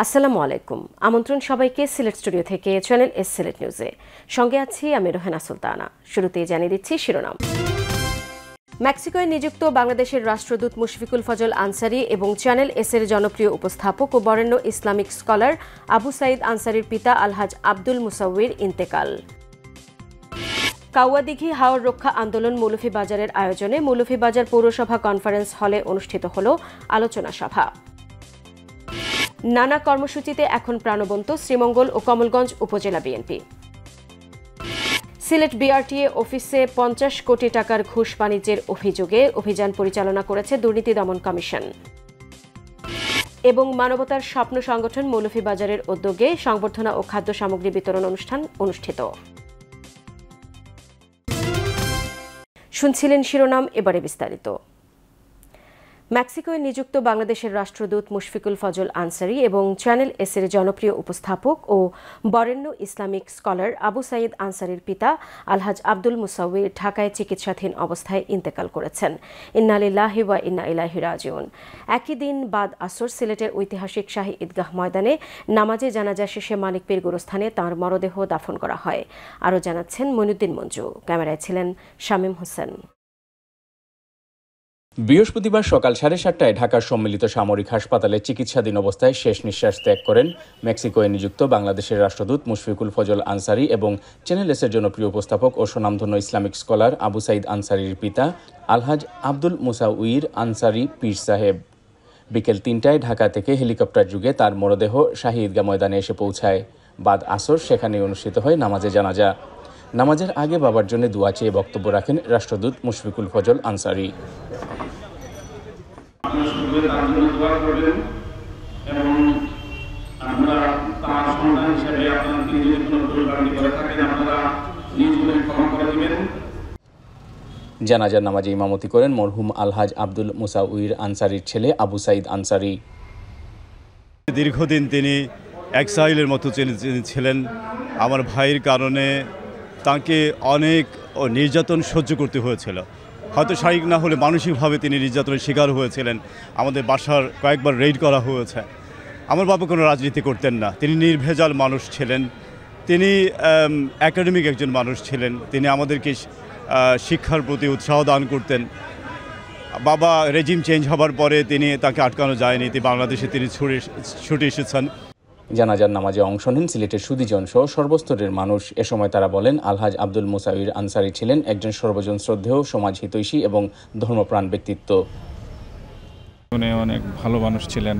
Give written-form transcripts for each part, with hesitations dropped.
আসসালামু আলাইকুম। আমন্ত্রণ সবাইকে সিলেট স্টুডিও থেকে চ্যানেল এস সিলেট নিউজে। সঙ্গে আছি আমি রোহেনা সুলতানা। শুরুতেই জানিয়ে দিচ্ছি শিরোনাম। মেক্সিকোয় নিযুক্ত বাংলাদেশের রাষ্ট্রদূত মুশফিকুল ফজল আনসারী এবং চ্যানেল এস এর জনপ্রিয় উপস্থাপক ও বরেণ্য ইসলামিক স্কলার আবু সাঈদ আনসারীর পিতা আলহাজ আব্দুল মুসাউইর ইন্তেকাল। কাউয়াদিঘি হাওর রক্ষা আন্দোলন মৌলভীবাজারের আয়োজনে মৌলভীবাজার পৌরসভা কনফারেন্স হলে অনুষ্ঠিত হল আলোচনা সভা। নানা কর্মসূচিতে এখন প্রাণবন্ত শ্রীমঙ্গল ও কমলগঞ্জ উপজেলা বিএনপি। সিলেট বিআরটিএ অফিসে 50 কোটি টাকার ঘুষ বাণিজ্যের অভিযোগে অভিযান পরিচালনা করেছে দুর্নীতি দমন কমিশন। এবং মানবতার স্বপ্ন সংগঠন মৌলভীবাজারের উদ্যোগে সংবর্ধনা ও খাদ্য সামগ্রী বিতরণ অনুষ্ঠান অনুষ্ঠিত। শুনছিলেন শিরোনাম, এবারে বিস্তারিত। মেক্সিকোয় নিযুক্ত বাংলাদেশের রাষ্ট্রদূত মুশফিকুল ফজল আনসারী এবং চ্যানেল এস এর জনপ্রিয় উপস্থাপক ও বরেণ্য ইসলামিক স্কলার আবু সাঈদ আনসারীর পিতা আলহাজ আব্দুল মুসাউইর ঢাকায় চিকিৎসাধীন অবস্থায় ইন্তেকাল করেছেন। ইন্না লিল্লাহি ওয়া ইন্না ইলাইহি রাজিউন। একই দিন বাদ আসর সিলেটের ঐতিহাসিক শাহী ঈদগাহ ময়দানে নামাজে জানাজা শেষে মানিকপীর গোরস্থানে তাঁর মরদেহ দাফন করা হয়। আরও জানাচ্ছেন মইনুদ্দিন মঞ্জু। ক্যামেরায় ছিলেন শামীম হোসেন। বৃহস্পতিবার সকাল 7:30টায় ঢাকার সম্মিলিত সামরিক হাসপাতালে চিকিৎসাধীন অবস্থায় শেষ নিঃশ্বাস ত্যাগ করেন মেক্সিকোয় নিযুক্ত বাংলাদেশের রাষ্ট্রদূত মুশফিকুল ফজল আনসারী এবং চ্যানেল এস এর জনপ্রিয় উপস্থাপক ও স্বনামধন্য ইসলামিক স্কলার আবু সাঈদ আনসারীর পিতা আলহাজ আব্দুল মুসাউইর আনসারী পীর সাহেব। বিকেল 3টায় ঢাকা থেকে হেলিকপ্টার যুগে তার মরদেহ শাহী ঈদগাহ ময়দানে এসে পৌঁছায়। বাদ আসর সেখানে অনুষ্ঠিত হয় নামাজে জানাজা। নামাজের আগে বাবার জন্য দোয়া চেয়ে বক্তব্য রাখেন রাষ্ট্রদূত মুশফিকুল ফজল আনসারী। জানাজার নামাজে ইমামতি করেন মরহুম আলহাজ আব্দুল মুসাউইর আনসারীর ছেলে আবু সাঈদ আনসারী। দীর্ঘদিন তিনি এক্সাইলের মতো ছিলেন। আমার ভাইয়ের কারণে তাকে অনেক নির্যাতন সহ্য করতে হয়েছিল। হয়তো শারীরিক না হলে মানসিকভাবে তিনি নির্যাতনের শিকার হয়েছিলেন। আমাদের বাসার কয়েকবার রেড করা হয়েছে। আমার বাবা কোনো রাজনীতি করতেন না, তিনি নির্ভেজাল মানুষ ছিলেন। তিনি একাডেমিক একজন মানুষ ছিলেন। তিনি আমাদেরকে শিক্ষার প্রতি উৎসাহ দান করতেন। বাবা রেজিম চেঞ্জ হবার পরে তাকে আটকানো যায়নি। বাংলাদেশে তিনি ছুটে এসেছেন। জানাজার নামাজে অংশ নেন সিলেটের সুধীজন সহ সর্বস্তরের মানুষ। এ সময় তারা বলেন, আলহাজ আব্দুল মুসাউইর আনসারী ছিলেন একজন সর্বজন শ্রদ্ধেয়, সমাজ হিতৈষী এবং ধর্মপ্রাণ ব্যক্তিত্ব। উনি অনেক ভালো মানুষ ছিলেন।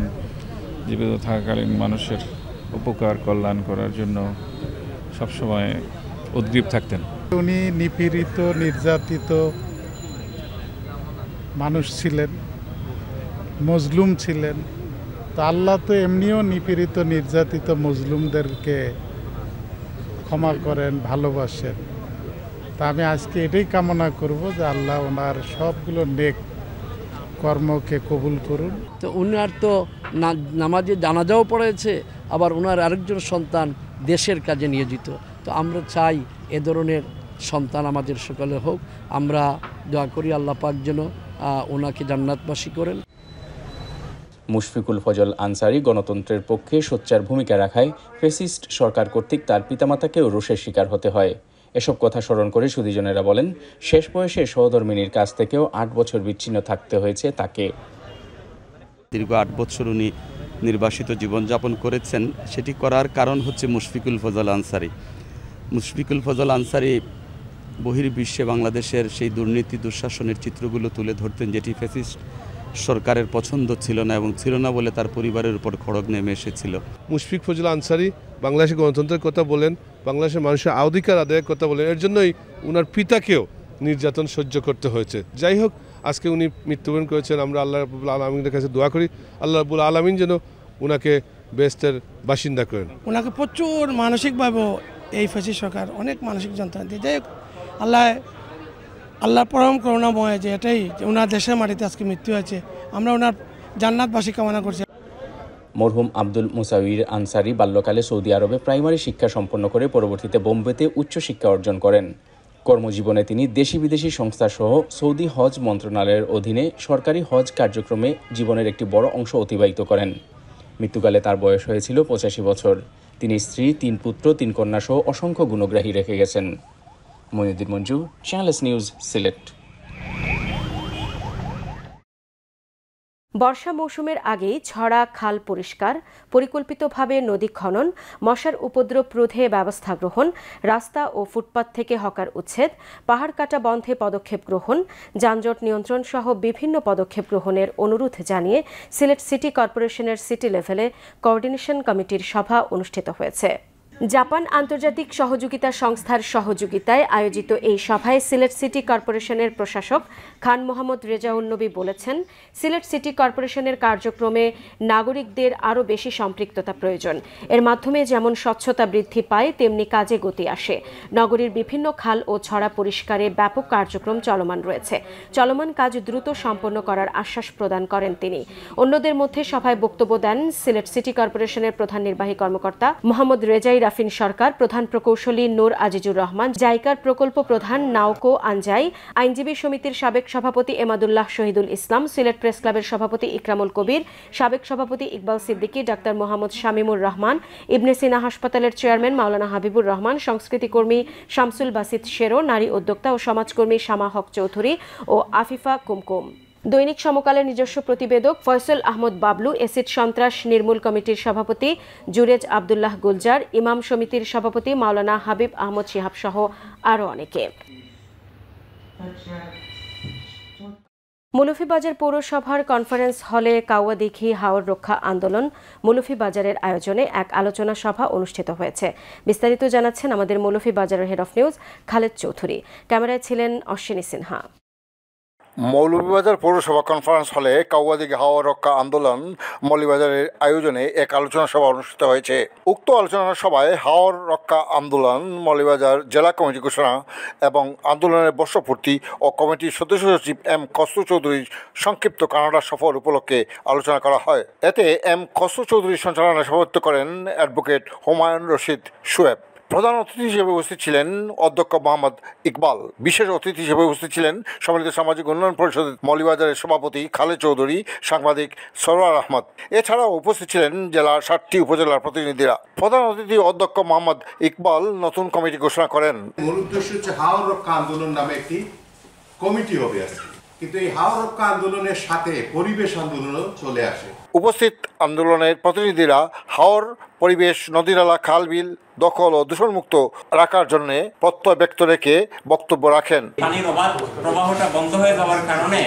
জীবিত থাকাকালীন মানুষের উপকার কল্যাণ করার জন্য সবসময় উদ্গ্রীব থাকতেন। উনি নিপীড়িত নির্যাতিত মানুষ ছিলেন, মজলুম ছিলেন। তো আল্লাহ তো এমনিও নিপীড়িত নির্যাতিত মজলুমদেরকে ক্ষমা করেন, ভালোবাসেন। তা আমি আজকে এটাই কামনা করব যে আল্লাহ ওনার সবগুলো নেক কর্মকে কবুল করুন। তো উনার তো নামাজে জানাজাও পড়েছে, আবার ওনার আরেকজন সন্তান দেশের কাজে নিয়োজিত। তো আমরা চাই এ ধরনের সন্তান আমাদের সকলে হোক। আমরা দোয়া করি আল্লাহ পাক যেন ওনাকে জান্নাতবাসী করেন। মুশফিকুল ফজল আনসারী গণতন্ত্রের পক্ষে সোচ্চার ভূমিকা রাখায় ফ্যাসিস্ট সরকার কর্তৃক তার পিতামাতাকেও রোষের শিকার হতে হয়। এসব কথা স্মরণ করে সুধীজনেরা বলেন, শেষ বয়সে সহধর্মিনীর কাছ থেকেও 8 বছর বিচ্ছিন্ন থাকতে হয়েছে তাকে। দীর্ঘ 8 বছর উনি নির্বাসিত জীবনযাপন করেছেন। সেটি করার কারণ হচ্ছে মুশফিকুল ফজল আনসারী। মুশফিকুল ফজল আনসারী বহির্বিশ্বে বাংলাদেশের সেই দুর্নীতি দুঃশাসনের চিত্রগুলো তুলে ধরতেন, যেটি ফ্যাসিস্ট সরকারের পছন্দ ছিল না এবং ছিল না বলে তার পরিবারের উপর খড়গ নেমে এসেছিল। মুশফিক ফজল আনসারী বাংলাদেশের গণতন্ত্রের কথা বলেন, বাংলাদেশের মানুষের অধিকার আদায়ের কথা বলেন। এর জন্যই উনার পিতাকেও নির্যাতন সহ্য করতে হয়েছে। যাই হোক, আজকে উনি মৃত্যুবরণ করেছেন। আমরা আল্লাহ রাব্বুল আলামিনের কাছে দোয়া করি আল্লাহ রাব্বুল আলামিন যেন উনাকে বেহেশতের বাসিন্দা করেন। ওনাকে প্রচুর মানসিকভাবেও এই ফ্যাসিস্ট সরকার অনেক মানসিক যন্ত্রণা দিয়ে। যাই হোক, আল্লাহ পরম করুণাময় যে এটাই ওনার দেশের মাটিতে আজকে মৃত্যু হয়েছে। আমরা ওনার জান্নাতবাসী কামনা করছি। মরহুম আব্দুল মুসাউইর আনসারী বাল্যকালে সৌদি আরবে প্রাইমারি শিক্ষা সম্পন্ন করে পরবর্তীতে বোম্বেতে উচ্চশিক্ষা অর্জন করেন। কর্মজীবনে তিনি দেশি বিদেশি সংস্থা সহ সৌদি হজ মন্ত্রণালয়ের অধীনে সরকারি হজ কার্যক্রমে জীবনের একটি বড় অংশ অতিবাহিত করেন। মৃত্যুকালে তার বয়স হয়েছিল 85 বছর। তিনি স্ত্রী, 3 পুত্র, 3 কন্যা সহ অসংখ্য গুণগ্রাহী রেখে গেছেন। Mainuddin Manju, channel S news, Sylhet. বর্ষা মৌসুমের আগেই ছড়া খাল পরিষ্কার, পরিকল্পিতভাবে নদী খনন, মশার উপদ্রব রোধে ব্যবস্থা গ্রহণ, রাস্তা ও ফুটপাত থেকে হকার উচ্ছেদ, পাহাড় কাটা বন্ধে পদক্ষেপ গ্রহণ, যানজট নিয়ন্ত্রণ সহ বিভিন্ন পদক্ষেপ গ্রহণের অনুরোধ জানিয়ে সিলেট সিটি কর্পোরেশনের সিটি লেভেলে কোঅর্ডিনেশন কমিটির সভা অনুষ্ঠিত হয়েছে। জাপান আন্তর্জাতিক সহযোগিতা সংস্থার সহযোগিতায় আয়োজিত এই সভায় সিলেট সিটি কর্পোরেশনের প্রশাসক খান মোহাম্মদ রেজাউল নবী বলেছেন, সিলেট সিটি কর্পোরেশনের কার্যক্রমে নাগরিকদের আরও বেশি সম্পৃক্ততা প্রয়োজন। এর মাধ্যমে যেমন স্বচ্ছতা বৃদ্ধি পায়, তেমনি কাজে গতি আসে। নগরীর বিভিন্ন খাল ও ছড়া পরিষ্কারে ব্যাপক কার্যক্রম চলমান রয়েছে। চলমান কাজ দ্রুত সম্পন্ন করার আশ্বাস প্রদান করেন তিনি। অন্যদের মধ্যে সভায় বক্তব্য দেন সিলেট সিটি কর্পোরেশনের প্রধান নির্বাহী কর্মকর্তা মোহাম্মদ রেজাই রাফিন সরকার, প্রধান প্রকৌশলী নূর আজিজুর রহমান, জাইকার প্রকল্প প্রধান নাওকো আনজাই, আইনজীবী সমিতির সাবেক সভাপতি এমাদুল্লাহ শহীদুল ইসলাম, সিলেট প্রেস ক্লাবের সভাপতি ইকরামুল কবির, সাবেক সভাপতি ইকবাল সিদ্দিকী, ডাক্তার মোহাম্মদ শামীমুর রহমান, ইবনে সিনা হাসপাতালের চেয়ারম্যান মাওলানা হাবিবুর রহমান, সংস্কৃতি কর্মী শামসুল বাসিত শেরো, নারী উদ্যোক্তা ও সমাজকর্মী শামা হক চৌধুরী ও আফিফা কুমকুম। দৈনিক সমকালের নিজস্ব প্রতিবেদক ফয়সল আহমদ বাবলু, এসিড সন্ত্রাস নির্মূল কমিটির সভাপতি জুরেজ আব্দুল্লাহ গুলজার, ইমাম সমিতির সভাপতি মাওলানা হাবিব আহমদ শিহাব সহ আরও অনেকে। মৌলভীবাজার পৌরসভার কনফারেন্স হলে কাওয়াদিঘি হাওর রক্ষা আন্দোলন মৌলভীবাজারের আয়োজনে এক আলোচনা সভা অনুষ্ঠিত হয়েছে। বিস্তারিত জানাচ্ছেন আমাদের মৌলভীবাজারের head of news Khaled Chowdhury. ক্যামেরায় ছিলেন অশ্বিনী সিনহা। মৌলভীবাজার পৌরসভা কনফারেন্স হলে কাওয়াদিঘি হাওর রক্ষা আন্দোলন মৌলভীবাজারের আয়োজনে এক আলোচনা সভা অনুষ্ঠিত হয়েছে। উক্ত আলোচনা সভায় হাওর রক্ষা আন্দোলন মৌলভীবাজার জেলা কমিটি ঘোষণা এবং আন্দোলনের বর্ষপূর্তি ও কমিটির সদস্য সচিব এম খসরু চৌধুরীর সংক্ষিপ্ত কানাডা সফর উপলক্ষে আলোচনা করা হয়। এতে এম খসরু চৌধুরীর সঞ্চালনায় সভাপতিত্ব করেন অ্যাডভোকেট হুমায়ুন রশিদ শোয়েব। প্রধান অতিথি হিসেবে উপস্থিত ছিলেন অধ্যক্ষ মোহাম্মদ ইকবাল। বিশেষ অতিথি হিসেবে উপস্থিত ছিলেন সম্মিলিত সামাজিক উন্নয়ন পরিষদ মৌলভীবাজারের সভাপতি খালেদ চৌধুরী, সাংবাদিক সরওয়ার আহমদ। এছাড়াও উপস্থিত ছিলেন জেলার 7টি উপজেলার প্রতিনিধিরা। প্রধান অতিথি অধ্যক্ষ মোহাম্মদ ইকবাল নতুন কমিটি ঘোষণা করেন। মূল উদ্দেশ্য হচ্ছে হাওর রক্ষা আন্দোলন নামে একটি কমিটি হবে আজকে, কিন্তু এই হাওর রক্ষা আন্দোলনের সাথে পরিবেশ আন্দোলনও চলে আসে। উপস্থিত আন্দোলনের প্রতিনিধিরা হাওর, পরিবেশ, নদীনালা, খাল বিল দখল ও দূষণমুক্ত রাখার জন্য প্রত্যয় ব্যক্ত রেখে বক্তব্য রাখেন। পানির অবাধ প্রবাহটা বন্ধ হয়ে যাওয়ার কারণে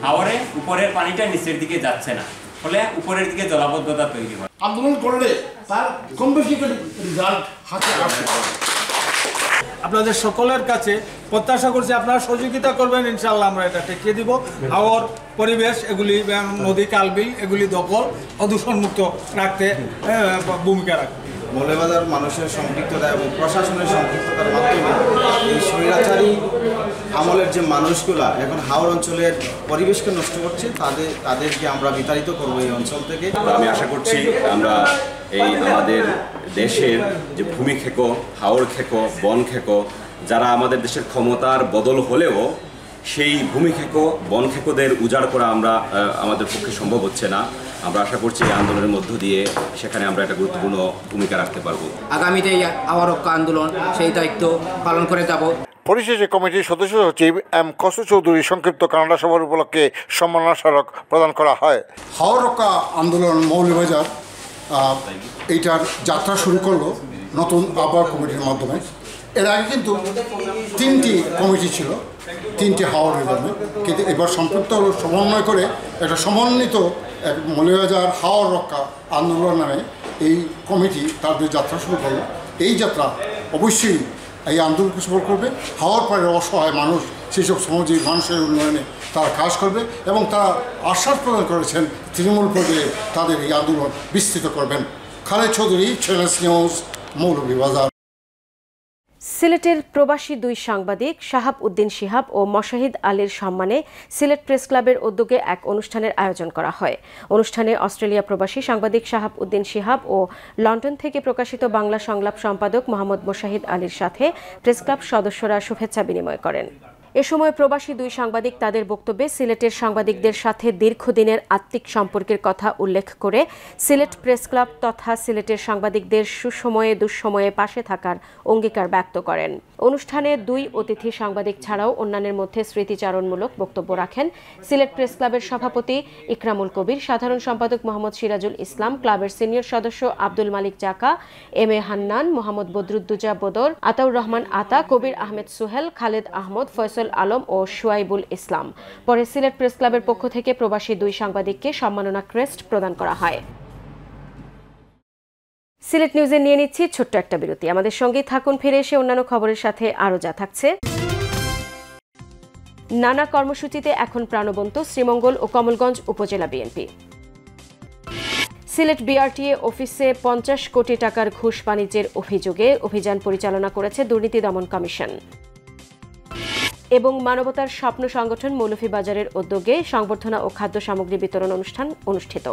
হাওরে উপরের পানিটা নিচের দিকে যাচ্ছে না, ফলে উপরের দিকে জলাবদ্ধতা তৈরি হয়। আন্দোলন করলে তার কম বেশি রেজাল্ট হাতে আসে। আপনাদের সকলের কাছে প্রত্যাশা করছি আপনারা সহযোগিতা করবেন, ইনশাআল্লাহ আমরা এটা টেকিয়ে দিব। হাওর, পরিবেশ, এগুলি নদী, কালবিল এগুলি দখল ও দূষণমুক্ত রাখতে ভূমিকা রাখবে। মৌলভীবাজার মানুষের সম্পৃক্ততা এবং প্রশাসনের সম্পৃক্ততার মাধ্যমে এই স্বৈরাচারী আমলের যে মানুষগুলা এখন হাওর অঞ্চলের পরিবেশকে নষ্ট করছে তাদেরকে আমরা বিতাড়িত করবো এই অঞ্চল থেকে। আমি আশা করছি আমরা এই আমাদের দেশের যে ভূমি খেকো, হাওর খেকো, বন খেকো, যারা আমাদের দেশের ক্ষমতার বদল হলেও সেই ভূমি খেকো, বন খেকোদের উজাড় করা আমাদের পক্ষে সম্ভব হচ্ছে না। আমরা আশা করছি এই আন্দোলনের মধ্য দিয়ে সেখানে আমরা একটা গুরুত্বপূর্ণ ভূমিকা রাখতে পারবো। আগামীতে হাওর রক্ষা আন্দোলন সেই দায়িত্ব পালন করে যাব। পরিশেষে কমিটির সদস্য সচিব এম খসরু চৌধুরীর সংক্ষিপ্ত কানাডা সভার উপলক্ষে সম্মাননা স্মারক প্রদান করা হয়। হাওর রক্ষা আন্দোলন মৌলভীবাজার এইটার যাত্রা শুরু করলো নতুন আবহাওয়া কমিটির মাধ্যমে। এর আগে কিন্তু 3টি কমিটি ছিল, 3টি হাওরের জন্য, কিন্তু এবার সম্পৃক্ত সমন্বয় করে একটা সমন্বিত মৌলভীবাজার হাওর রক্ষা আন্দোলন নামে এই কমিটি তাদের যাত্রা শুরু করলো। এই যাত্রা অবশ্যই এই আন্দোলনকে সফল করবে। হাওর পাড়ের অসহায় মানুষ, সেসব সমাজের মানুষের উন্নয়নে তারা কাজ করবে এবং তারা আশ্বাস প্রদান করেছেন তৃণমূল পর্যায়ে তাদের এই আন্দোলন বিস্তৃত করবেন। Khaled Chowdhury, channel S news, Moulvibazar. সিলেটের প্রবাসী 2 সাংবাদিক শাহাব উদ্দিন শিহাব ও মশাহিদ আলীর সম্মানে সিলেট প্রেস ক্লাবের উদ্যোগে এক অনুষ্ঠানের আয়োজন করা হয়। অনুষ্ঠানে অস্ট্রেলিয়া প্রবাসী সাংবাদিক শাহাব উদ্দিন শিহাব ও লন্ডন থেকে প্রকাশিত বাংলা সংলাপ সম্পাদক মোহাম্মদ মশাহিদ আলীর সাথে প্রেস ক্লাব সদস্যরা শুভেচ্ছা বিনিময় করেন। এ সময় প্রবাসী দুই সাংবাদিক তাদের বক্তব্যে সিলেটের সাংবাদিকদের সাথে দীর্ঘদিনের আত্মিক সম্পর্কের কথা উল্লেখ করে সিলেট প্রেস ক্লাব তথা সিলেটের সাংবাদিকদের সুসময়ে দুঃসময়ে পাশে থাকার অঙ্গীকার ব্যক্ত করেন। অনুষ্ঠানে দুই অতিথি সাংবাদিক ছাড়াও অন্যান্যের মধ্যে স্মৃতিচারণমূলক বক্তব্য রাখেন সিলেট প্রেস ক্লাবের সভাপতি ইকরামুল কবির, সাধারণ সম্পাদক মোহাম্মদ সিরাজুল ইসলাম, ক্লাবের সিনিয়র সদস্য আব্দুল মালিক জাকা, এম এ হান্নান, মোহাম্মদ বদরুদ্দুজা বদর, আতাউর রহমান আতা, কবির আহমেদ সুহেল, খালেদ আহমদ, ফয়সল আলম ও শুয়াইবুল ইসলাম। পরে সিলেট প্রেস ক্লাবের পক্ষ থেকে প্রবাসী দুই সাংবাদিককে সম্মাননা ক্রেস্ট প্রদান করা হয়। সিলেট নিউজে নিয়ে নিচ্ছি ছোট্ট একটা বিরতি। আমাদের সঙ্গেই থাকুন, ফিরে এসে অন্যান্য খবরের সাথে আরও যা থাকছে। নানা কর্মসূচিতে এখন প্রাণবন্ত শ্রীমঙ্গল ও কমলগঞ্জ উপজেলা বিএনপি। সিলেট বিআরটিএ অফিসে 50 কোটি টাকার ঘুষ বাণিজ্যের অভিযোগে অভিযান পরিচালনা করেছে দুর্নীতি দমন কমিশন। এবং মানবতার স্বপ্ন সংগঠন মৌলভীবাজারের উদ্যোগে সংবর্ধনা ও খাদ্য সামগ্রী বিতরণ অনুষ্ঠান অনুষ্ঠিত।